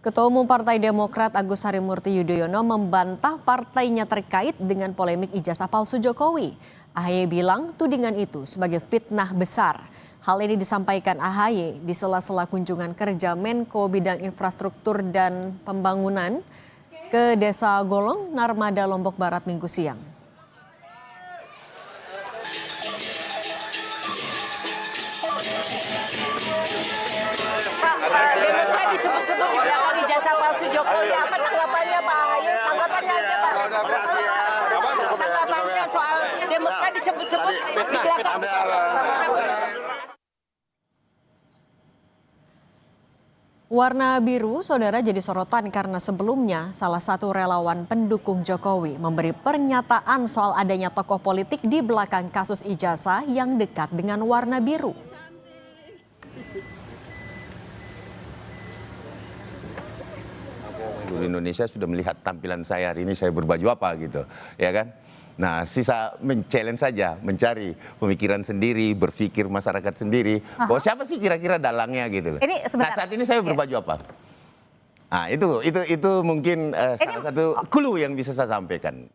Ketua Umum Partai Demokrat Agus Harimurti Yudhoyono membantah partainya terkait dengan polemik ijazah palsu Jokowi. AHY bilang tudingan itu sebagai fitnah besar. Hal ini disampaikan AHY di sela-sela kunjungan kerja Menko Bidang Infrastruktur dan Pembangunan ke Desa Golong, Narmada, Lombok Barat Minggu siang. Demokrat disebut-sebut di belakang ijazah palsu Jokowi. Apa tanggapannya Pak AHY? Tanggapannya aja Pak. Tanggapannya soal Demokrat disebut-sebut di belakang. Warna biru, saudara, jadi sorotan karena sebelumnya salah satu relawan pendukung Jokowi memberi pernyataan soal adanya tokoh politik di belakang kasus ijazah yang dekat dengan warna biru. Seluruh Indonesia sudah melihat tampilan saya hari ini, saya berbaju apa gitu, ya kan? Nah, sisa men-challenge saja, mencari pemikiran sendiri, berpikir masyarakat sendiri. Bahwa siapa sih kira-kira dalangnya gitu loh. Nah, saat ini saya berbaju apa? Nah, itu mungkin salah satu clue yang bisa saya sampaikan.